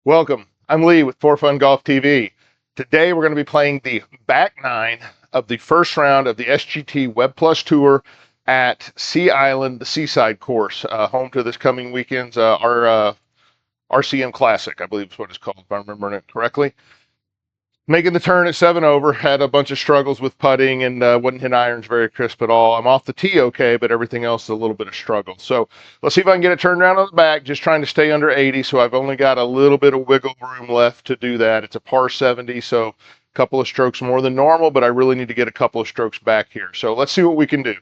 Welcome. I'm Lee with For Fun Golf TV. Today we're going to be playing the back nine of the first round of the SGT Web+Tour at Sea Island, the Seaside course, home to this coming weekend's RCM Classic, I believe is what it's called, if I'm remembering it correctly. Making the turn at 7 over, had a bunch of struggles with putting and wouldn't hit irons very crisp at all. I'm off the tee okay, but everything else is a little bit of struggle. So let's see if I can get it turned around on the back, just trying to stay under 80. So I've only got a little bit of wiggle room left to do that. It's a par 70, so a couple of strokes more than normal, but I really need to get a couple of strokes back here. So let's see what we can do.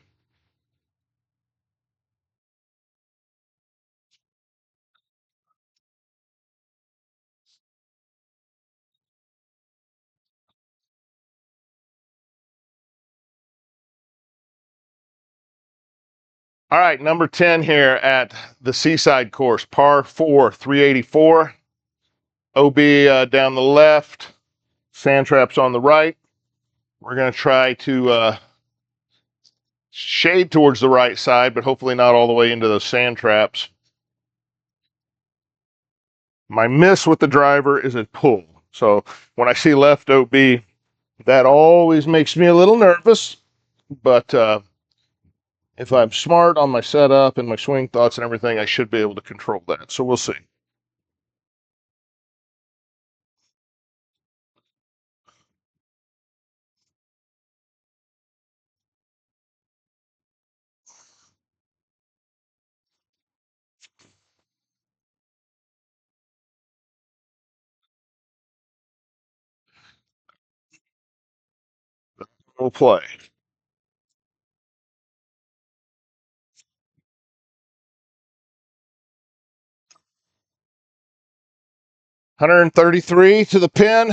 All right, number 10 here at the Seaside course, par 4, 384. OB down the left, sand traps on the right. We're going to try to shade towards the right side, but hopefully not all the way into those sand traps. My miss with the driver is a pull. So when I see left OB, that always makes me a little nervous. But if I'm smart on my setup and my swing thoughts and everything, I should be able to control that. So we'll see. We'll play. $133 to the pin.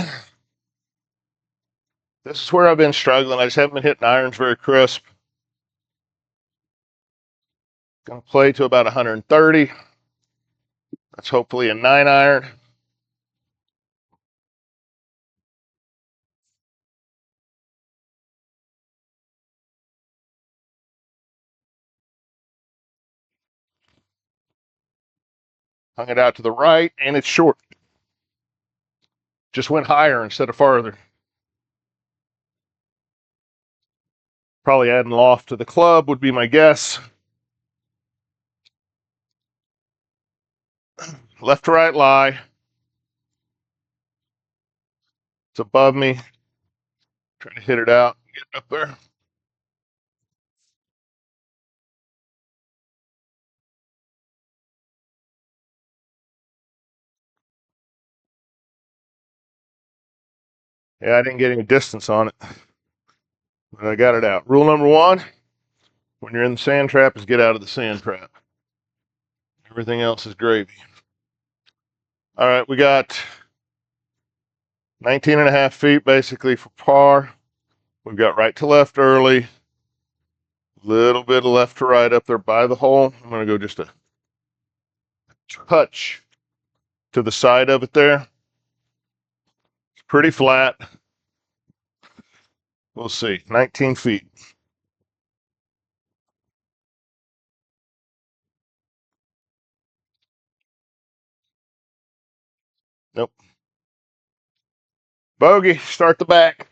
This is where I've been struggling. I just haven't been hitting irons very crisp. Gonna play to about 130. That's hopefully a 9-iron. Hung it out to the right, and it's short. Just went higher instead of farther. Probably adding loft to the club would be my guess. Left to right lie. It's above me. Trying to hit it out, get it up there. Yeah, I didn't get any distance on it, but I got it out. Rule number 1, when you're in the sand trap, is get out of the sand trap. Everything else is gravy. All right, we got 19 and a half feet basically for par. We've got right to left early. Little bit of left to right up there by the hole. I'm going to go just a touch to the side of it there. It's pretty flat. We'll see. 19 feet. Nope. Bogey. Start the back.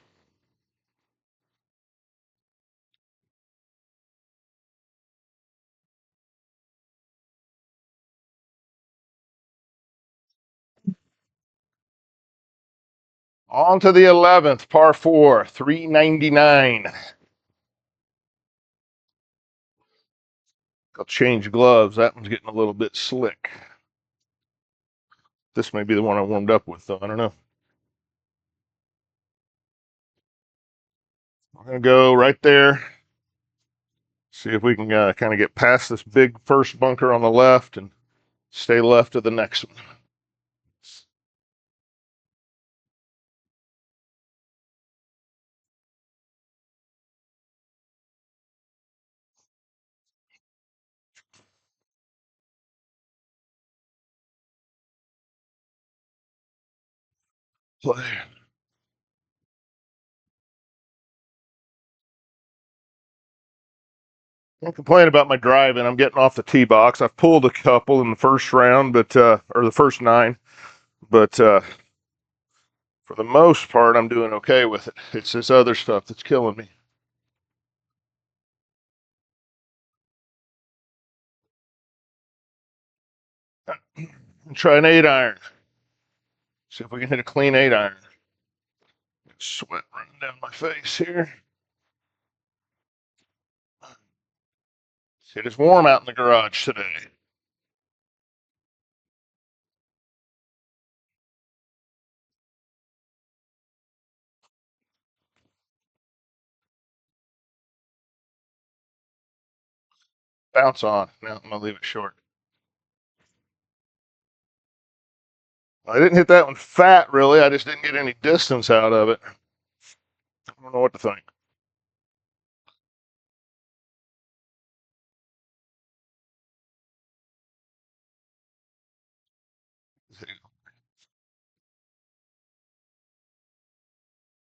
On to the 11th, par 4, 399. I'll change gloves. That one's getting a little bit slick. This may be the one I warmed up with, though. I don't know. We're going to go right there. See if we can kind of get past this big first bunker on the left and stay left of the next one. Play. Can't complain about my driving. I'm getting off the tee box. I've pulled a couple in the first round, but or the first 9, But for the most part, I'm doing okay with it. It's this other stuff that's killing me. Try an 8-iron. See if we can hit a clean 8-iron. Sweat running down my face here. It is warm out in the garage today. Bounce on. Now I'm gonna leave it short. I didn't hit that one fat, really. I just didn't get any distance out of it. I don't know what to think.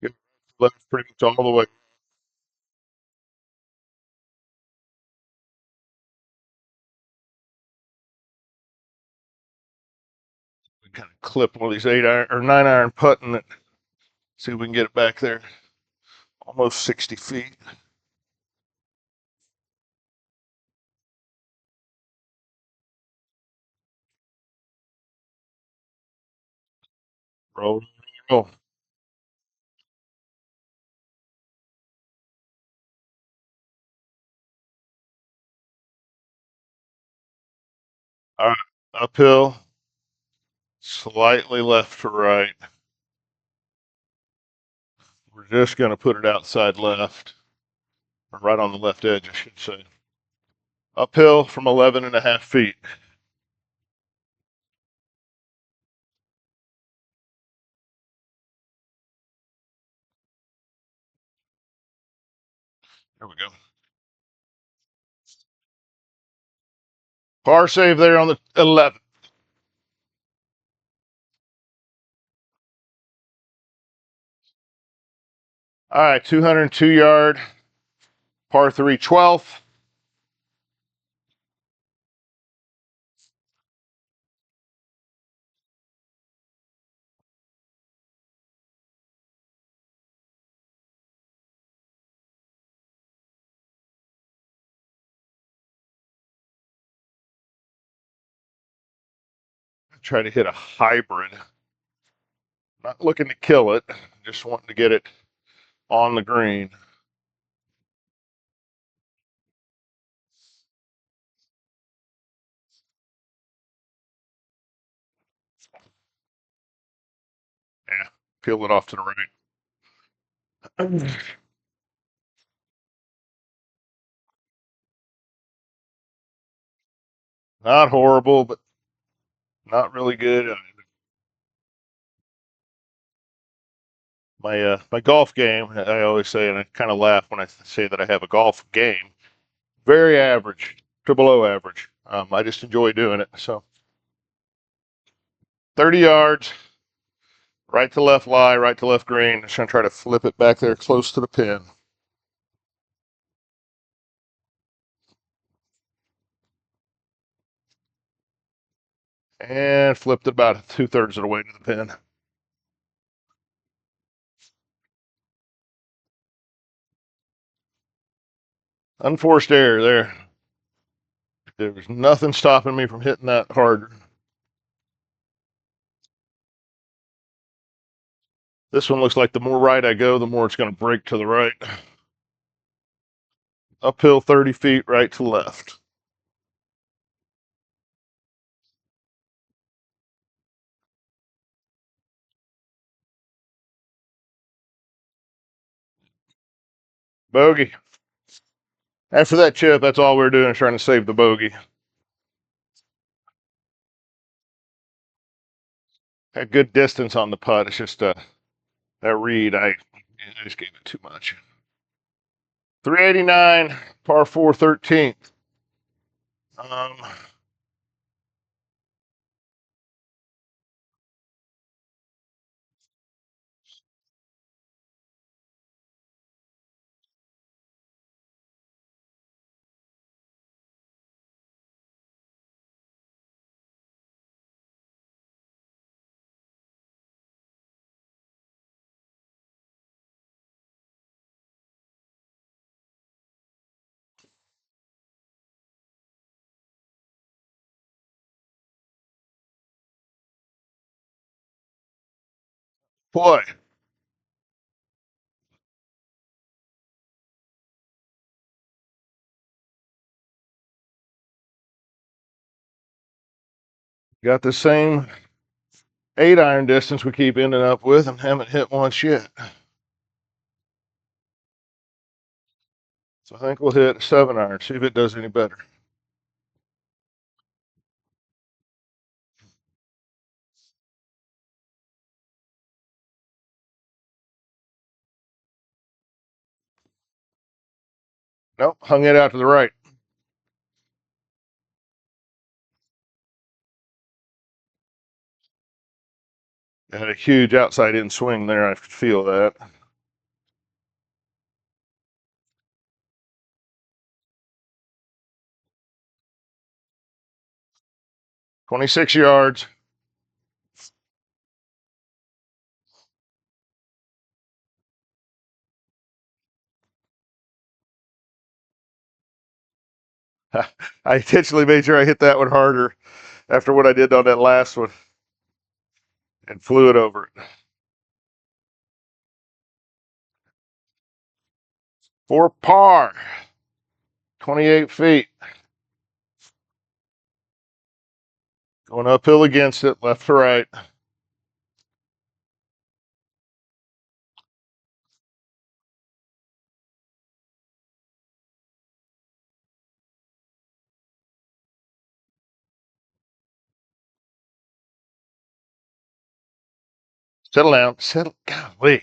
Get left pretty much all the way. We kind of clip one of these 8-iron or 9-iron putting it. See if we can get it back there. Almost 60 feet. Roll, roll. All right, uphill, slightly left to right. We're just going to put it outside left, or right on the left edge, I should say. Uphill from 11.5 feet. There we go. Par save there on the 11. All right, 202 yard, par 3, 12th. Try to hit a hybrid. Not looking to kill it, just wanting to get it on the green. Yeah, peel it off to the right. Not horrible, but not really good. My golf game, I always say, and I kind of laugh when I say that I have a golf game. Very average to below average. I just enjoy doing it. So 30 yards, right to left lie, right to left green. Just gonna try to flip it back there close to the pin. And flipped it about 2/3 of the way to the pin. Unforced error there. There was nothing stopping me from hitting that harder. This one looks like the more right I go, the more it's going to break to the right. Uphill 30 feet, right to left. Bogey. After that chip, that's all we're doing is trying to save the bogey. Had good distance on the putt. It's just that read, I just gave it too much. 389, par 4, 13th. Um, Boy. Got the same 8-iron distance we keep ending up with and haven't hit once yet. So I think we'll hit 7-iron, see if it does any better. Nope, hung it out to the right. I had a huge outside in swing there. I could feel that. 26 yards. I intentionally made sure I hit that one harder after what I did on that last one and flew it over it. For par, 28 feet. Going uphill against it, left to right. Settle down. Settle. Golly.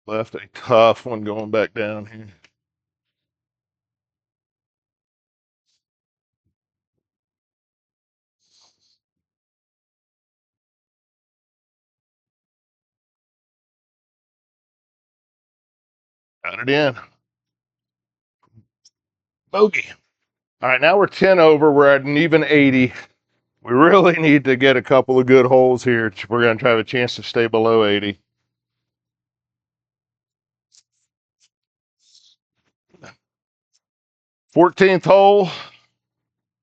Left a tough one going back down here. Got it in. Bogey. All right, now we're 10 over. We're at an even 80. We really need to get a couple of good holes here. We're going to try to have a chance to stay below 80. Fourteenth hole,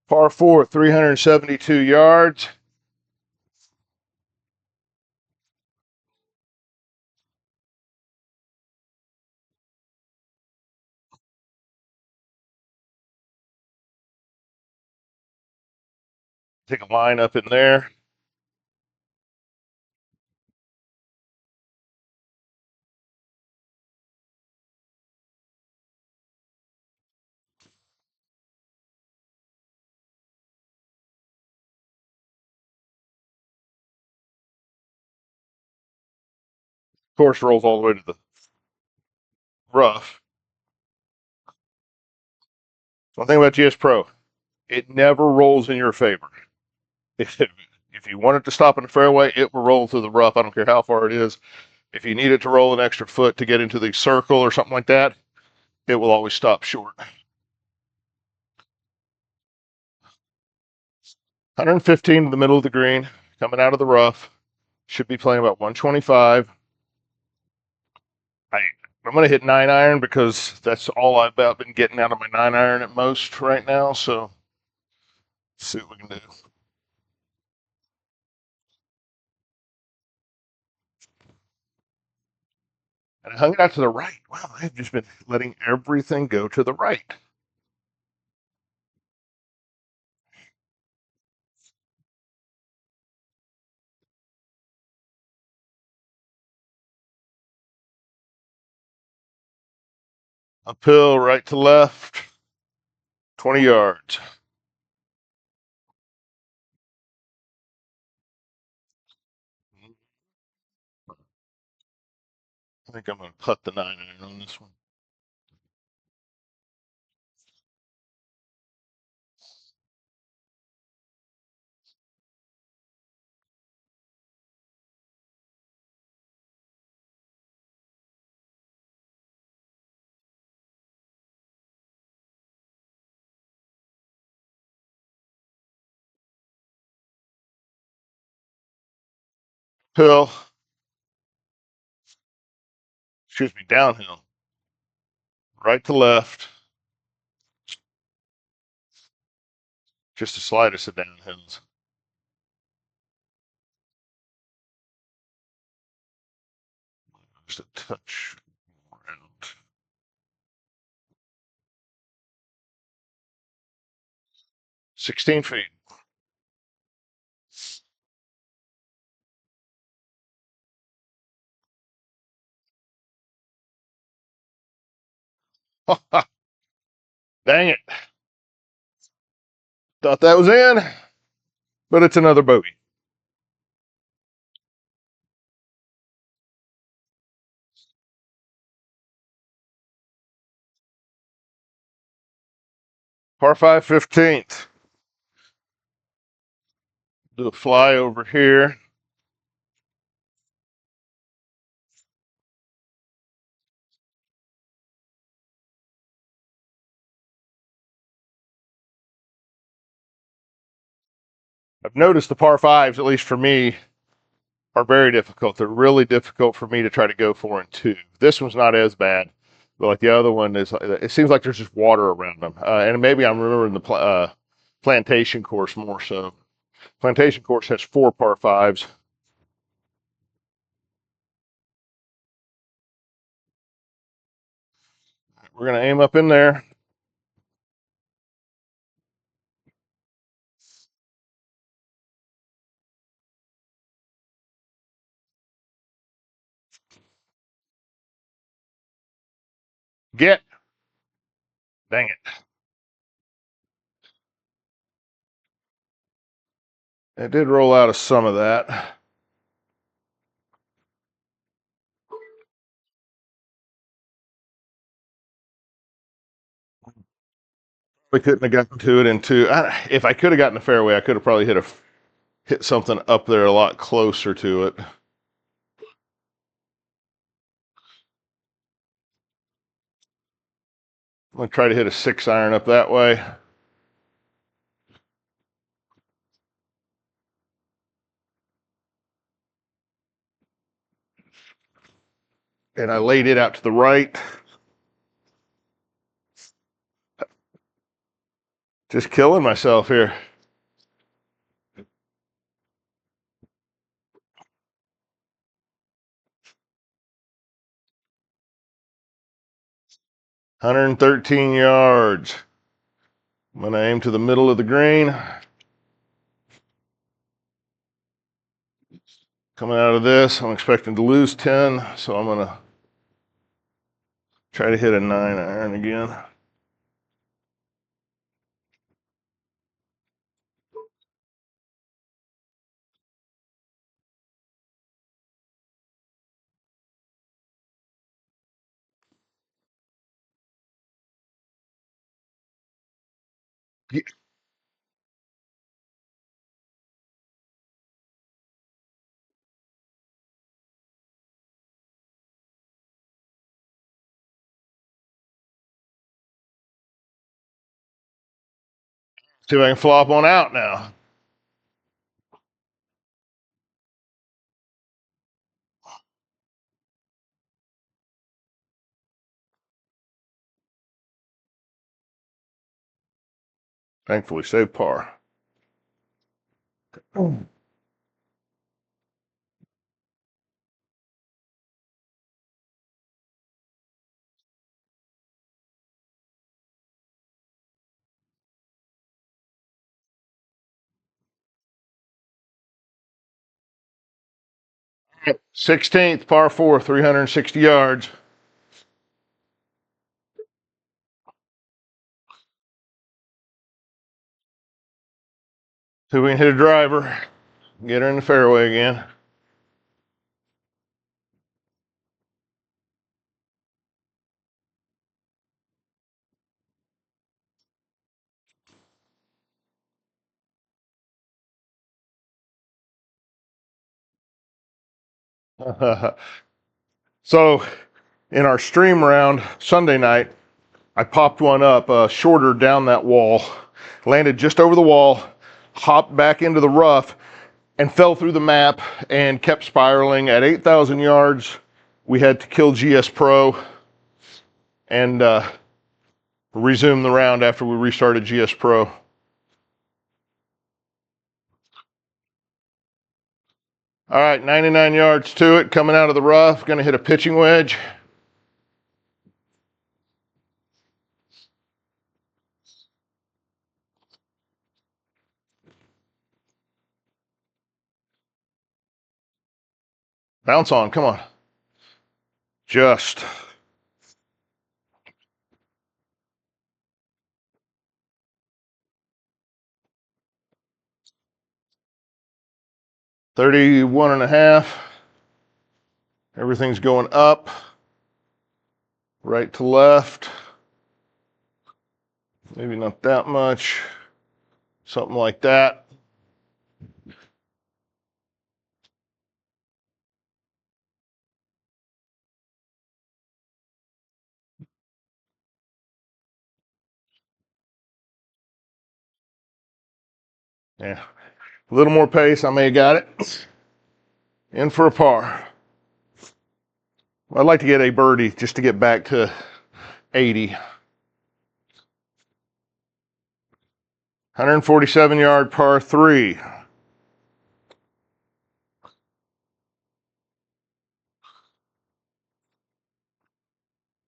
par 4, 372 yards. Take a line up in there. Course rolls all the way to the rough. One thing about GS Pro, it never rolls in your favor. If you want it to stop in the fairway, it will roll through the rough. I don't care how far it is. If you need it to roll an extra foot to get into the circle or something like that, it will always stop short. 115 in the middle of the green, coming out of the rough. Should be playing about 125. I'm going to hit 9-iron because that's all I've about been getting out of my 9-iron at most right now. So, let's see what we can do. And I hung it out to the right. Wow, I've just been letting everything go to the right. Uphill, right to left, 20 yards. I think I'm going to putt the 9-iron on this one. Hill, excuse me, downhill, right to left. Just the slightest of downhills. Just a touch around. 16 feet. Dang it. Thought that was in, but it's another bogey. Par 5, 15th. Do a fly over here. I've noticed the par 5s, at least for me, are very difficult. They're really difficult for me to try to go for in 2. This one's not as bad, but like the other one is, it seems like there's just water around them. And maybe I'm remembering the plantation course more so. Plantation course has 4 par 5s. We're going to aim up in there. Get. Dang it. It did roll out of some of that. We couldn't have gotten to it in 2. If I could have gotten the fairway, I could have probably hit something up there a lot closer to it. I'm going to try to hit a 6-iron up that way. And I laid it out to the right. Just killing myself here. $113 I'm going to aim to the middle of the green. Coming out of this, I'm expecting to lose 10, so I'm going to try to hit a 9-iron again. See if I can flop one out now. Thankfully, saved par. Oh. 16th, par 4, 360 yards. See if we can hit a driver. Get her in the fairway again. So, in our stream round Sunday night, I popped one up shorter down that wall, landed just over the wall, hopped back into the rough, and fell through the map and kept spiraling. At 8,000 yards, we had to kill GS Pro and resume the round after we restarted GS Pro. All right, 99 yards to it, coming out of the rough. Going to hit a pitching wedge. Bounce on, come on. Just. $31.5. Everything's going up, right to left. Maybe not that much. Something like that. Yeah, a little more pace, I may have got it. In for a par. I'd like to get a birdie just to get back to 80. 147 yard par 3.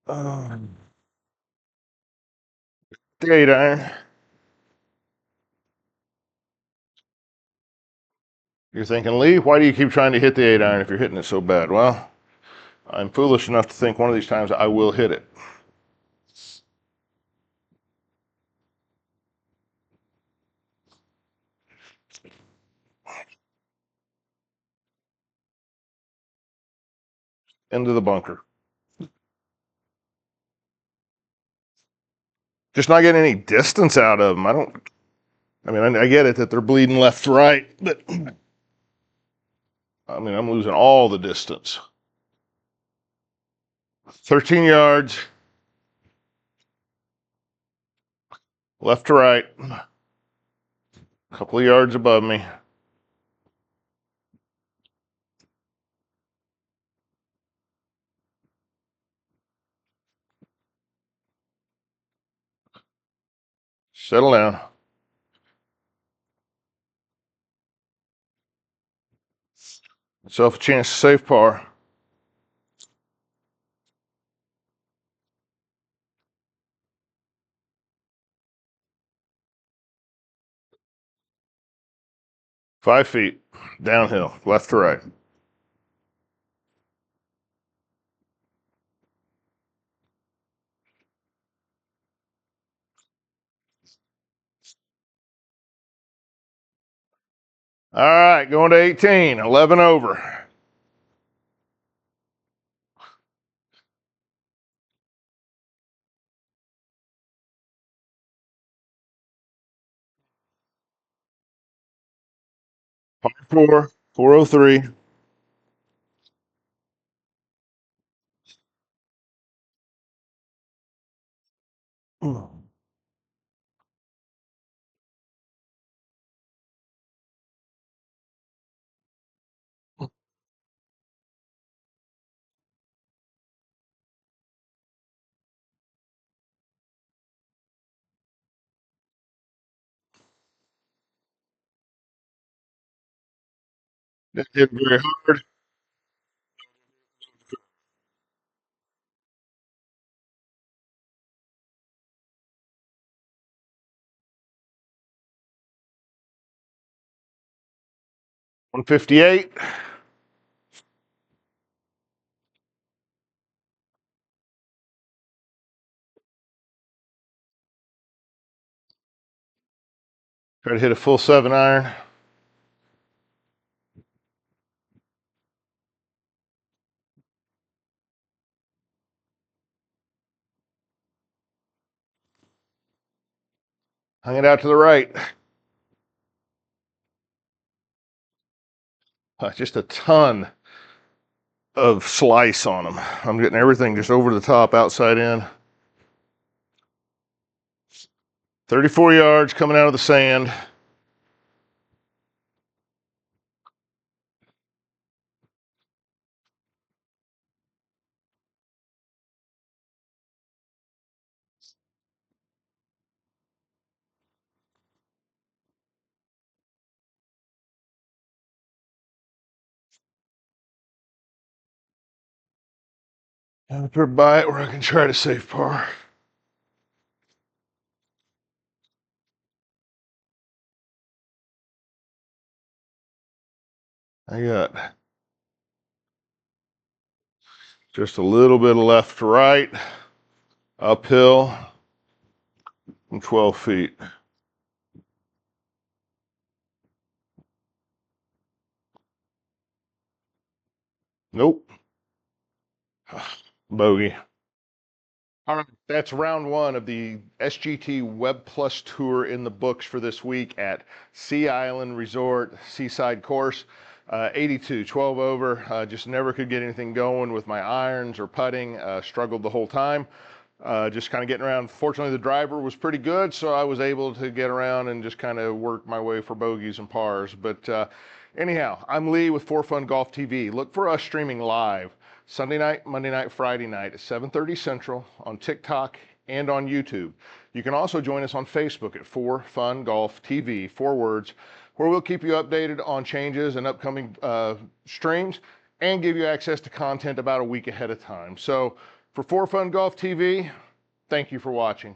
The 8 iron. You're thinking, Lee, why do you keep trying to hit the 8 iron if you're hitting it so bad? Well, I'm foolish enough to think one of these times I will hit it. Into the bunker. Just not getting any distance out of them. I get it that they're bleeding left to right, but I'm losing all the distance. 13 yards, left to right, a couple of yards above me. Settle down. Myself a chance to save par. Five feet, downhill, left to right. All right, going to 18, 11 over. Par 4, 403. That hit very hard. 158. Try to hit a full 7 iron. Hung it out to the right. Just a ton of slice on them. I'm getting everything just over the top, outside in. 34 yards coming out of the sand. Put a bite where I can try to save par. I got just a little bit of left to right, uphill from 12 feet. Nope. Bogey. All right, that's round one of the SGT Web+ Tour in the books for this week at Sea Island Resort, Seaside course. 82, 12 over. Just never could get anything going with my irons or putting. Struggled the whole time. Just kind of getting around. Fortunately, the driver was pretty good, so I was able to get around and just kind of work my way for bogeys and pars. But anyhow, I'm Lee with For Fun Golf TV. Look for us streaming live Sunday night, Monday night, Friday night at 7:30 Central on TikTok and on YouTube. You can also join us on Facebook at For Fun Golf TV, 4 words, where we'll keep you updated on changes and upcoming streams and give you access to content about a week ahead of time. So for Fun Golf TV, thank you for watching.